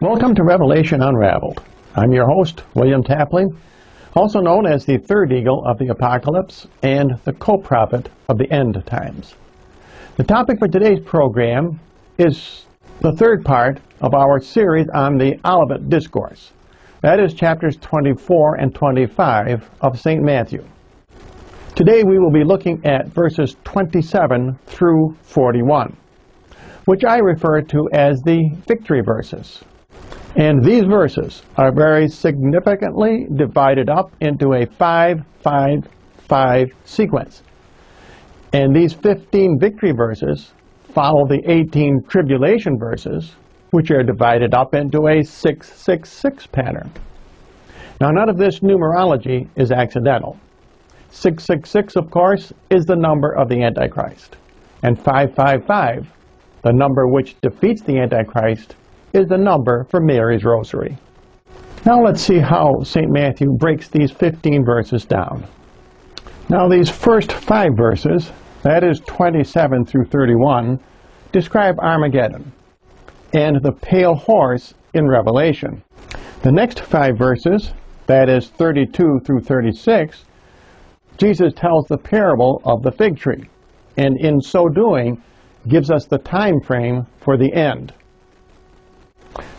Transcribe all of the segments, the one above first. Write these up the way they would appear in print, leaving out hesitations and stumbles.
Welcome to Revelation Unraveled. I'm your host, William Tapling, also known as the third eagle of the apocalypse and the co-prophet of the end times. The topic for today's program is the third part of our series on the Olivet Discourse. That is chapters 24 and 25 of St. Matthew. Today we will be looking at verses 27 through 41, which I refer to as the victory verses. And these verses are very significantly divided up into a 5-5-5 sequence. And these 15 victory verses follow the 18 tribulation verses, which are divided up into a 6-6-6 pattern. Now, none of this numerology is accidental. 666, of course, is the number of the Antichrist. And 555, the number which defeats the Antichrist, is the number for Mary's Rosary. Now let's see how St. Matthew breaks these 15 verses down. Now these first 5 verses, that is 27 through 31, describe Armageddon and the pale horse in Revelation. The next 5 verses, that is 32 through 36, Jesus tells the parable of the fig tree, and in so doing gives us the time frame for the end.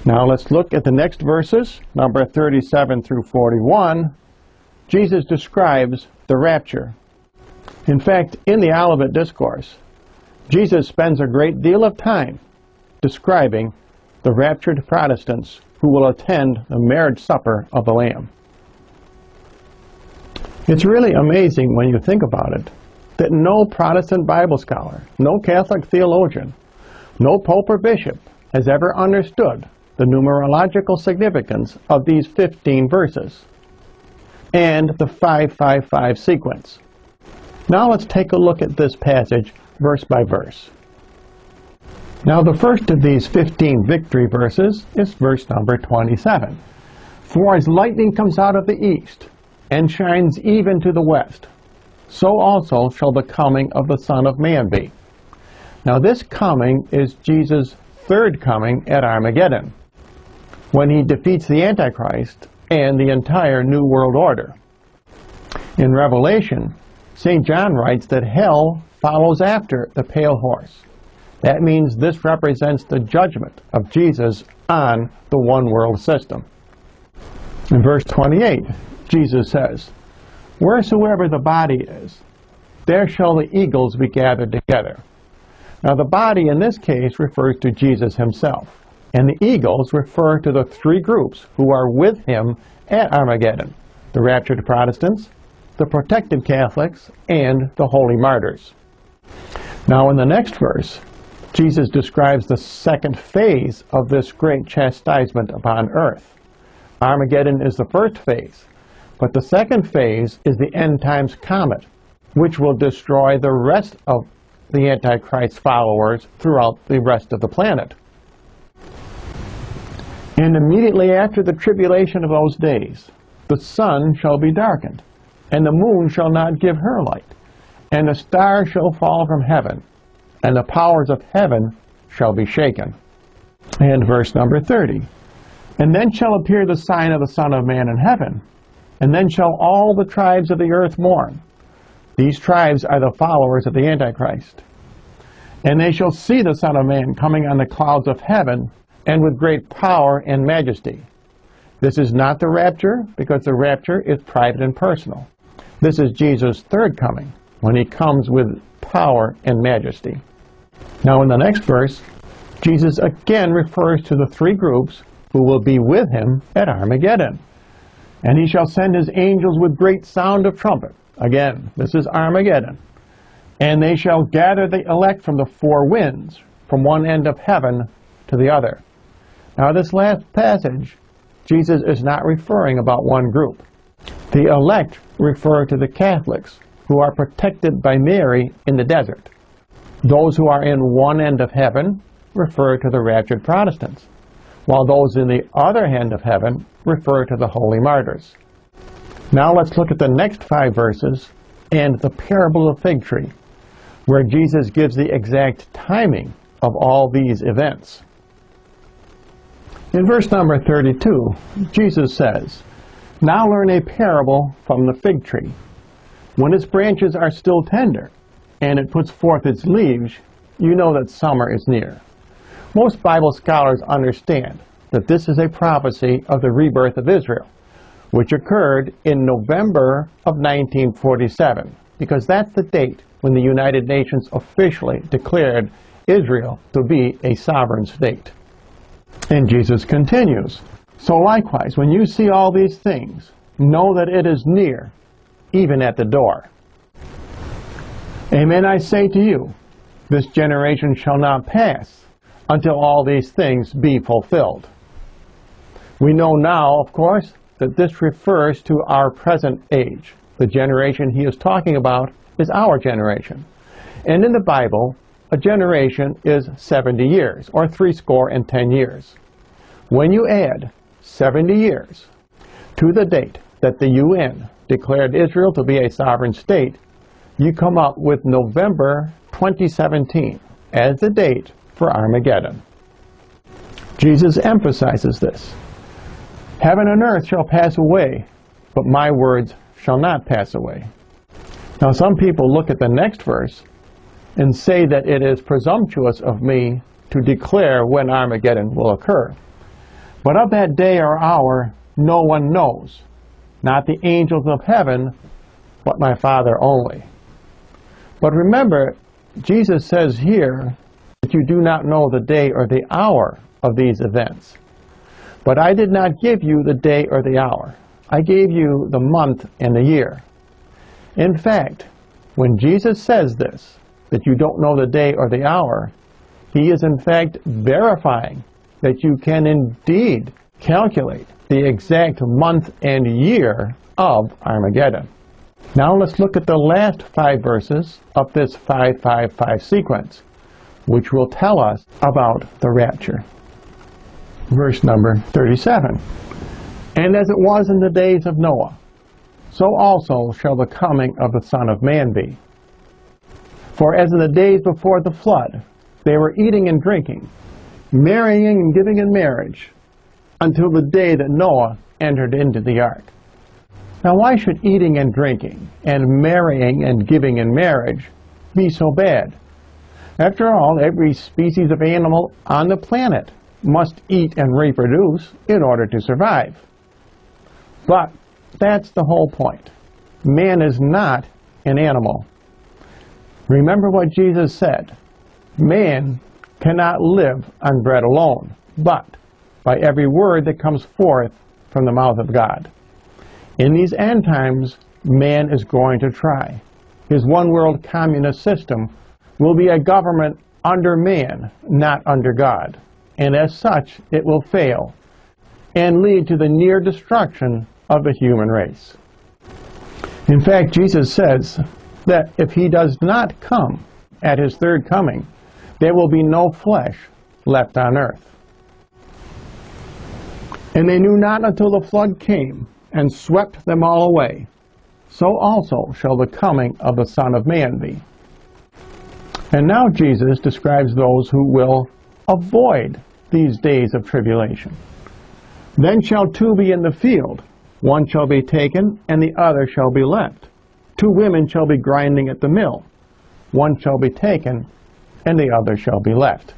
Now let's look at the next verses, number 37 through 41. Jesus describes the rapture. In fact, in the Olivet Discourse, Jesus spends a great deal of time describing the raptured Protestants who will attend the marriage supper of the Lamb. It's really amazing when you think about it that no Protestant Bible scholar, no Catholic theologian, no pope or bishop has ever understood the numerological significance of these 15 verses and the 5-5-5 sequence. Now let's take a look at this passage verse by verse. Now the first of these 15 victory verses is verse number 27. For as lightning comes out of the east and shines even to the west, so also shall the coming of the Son of Man be. Now this coming is Jesus' third coming at Armageddon, when he defeats the Antichrist and the entire New World Order. In Revelation, St. John writes that hell follows after the pale horse. That means this represents the judgment of Jesus on the one world system. In verse 28, Jesus says, wheresoever the body is, there shall the eagles be gathered together. Now the body in this case refers to Jesus himself, and the eagles refer to the 3 groups who are with him at Armageddon: the raptured Protestants, the protected Catholics, and the holy martyrs. Now in the next verse, Jesus describes the second phase of this great chastisement upon earth. Armageddon is the first phase, but the second phase is the end times comet, which will destroy the rest of the Antichrist followers throughout the rest of the planet. And immediately after the tribulation of those days, the sun shall be darkened, and the moon shall not give her light, and the stars shall fall from heaven, and the powers of heaven shall be shaken. And verse number 30, and then shall appear the sign of the Son of Man in heaven, and then shall all the tribes of the earth mourn. These tribes are the followers of the Antichrist. And they shall see the Son of Man coming on the clouds of heaven, and with great power and majesty. This is not the rapture, because the rapture is private and personal. This is Jesus' third coming, when he comes with power and majesty. Now in the next verse, Jesus again refers to the 3 groups who will be with him at Armageddon. And he shall send his angels with great sound of trumpet. Again, this is Armageddon. And they shall gather the elect from the 4 winds, from one end of heaven to the other. Now this last passage, Jesus is not referring about one group. The elect refer to the Catholics, who are protected by Mary in the desert. Those who are in one end of heaven refer to the raptured Protestants, while those in the other end of heaven refer to the holy martyrs. Now let's look at the next 5 verses and the parable of the fig tree, where Jesus gives the exact timing of all these events. In verse number 32, Jesus says, "Now learn a parable from the fig tree. When its branches are still tender, and it puts forth its leaves, you know that summer is near." Most Bible scholars understand that this is a prophecy of the rebirth of Israel, which occurred in November of 1947, because that's the date when the United Nations officially declared Israel to be a sovereign state. And Jesus continues, "So likewise, when you see all these things, know that it is near, even at the door. Amen, I say to you, this generation shall not pass until all these things be fulfilled." We know now, of course, that this refers to our present age. The generation he is talking about is our generation. And in the Bible, a generation is 70 years, or 70 years. When you add 70 years to the date that the UN declared Israel to be a sovereign state, you come up with November 2017 as the date for Armageddon. Jesus emphasizes this. "Heaven and earth shall pass away, but my words shall not pass away." Now some people look at the next verse and say that it is presumptuous of me to declare when Armageddon will occur. But of that day or hour no one knows, not the angels of heaven, but my Father only. But remember, Jesus says here that you do not know the day or the hour of these events. But I did not give you the day or the hour. I gave you the month and the year. In fact, when Jesus says this, that you don't know the day or the hour, he is in fact verifying that you can indeed calculate the exact month and year of Armageddon. Now let's look at the last 5 verses of this 555 sequence, which will tell us about the rapture. Verse number 37. "And as it was in the days of Noah, so also shall the coming of the Son of Man be. For as in the days before the flood, they were eating and drinking, marrying and giving in marriage, until the day that Noah entered into the ark." Now why should eating and drinking, and marrying and giving in marriage be so bad? After all, every species of animal on the planet must eat and reproduce in order to survive. But that's the whole point. Man is not an animal. Remember what Jesus said. Man cannot live on bread alone, but by every word that comes forth from the mouth of God. In these end times, man is going to try. His one-world communist system will be a government under man, not under God. And as such, it will fail and lead to the near destruction of the human race. In fact, Jesus says that if he does not come at his third coming, there will be no flesh left on earth. "And they knew not until the flood came and swept them all away. So also shall the coming of the Son of Man be." And now Jesus describes those who will avoid these days of tribulation. "Then shall 2 be in the field, one shall be taken, and the other shall be left. 2 women shall be grinding at the mill, one shall be taken, and the other shall be left."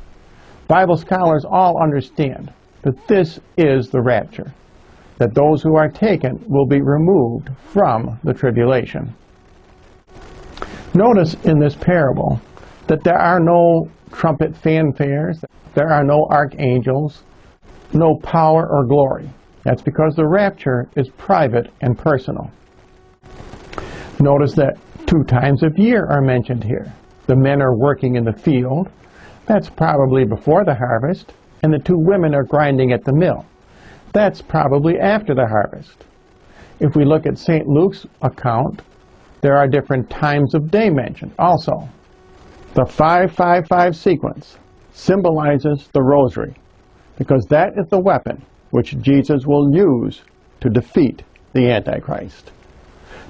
Bible scholars all understand that this is the rapture, that those who are taken will be removed from the tribulation. Notice in this parable that there are no trumpet fanfares, there are no archangels, no power or glory. That's because the rapture is private and personal. Notice that 2 times of year are mentioned here. The men are working in the field, that's probably before the harvest, and the 2 women are grinding at the mill. That's probably after the harvest. If we look at St. Luke's account, there are different times of day mentioned also. The 555 sequence symbolizes the rosary, because that is the weapon which Jesus will use to defeat the Antichrist.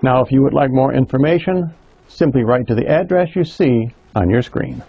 Now, if you would like more information, simply write to the address you see on your screen.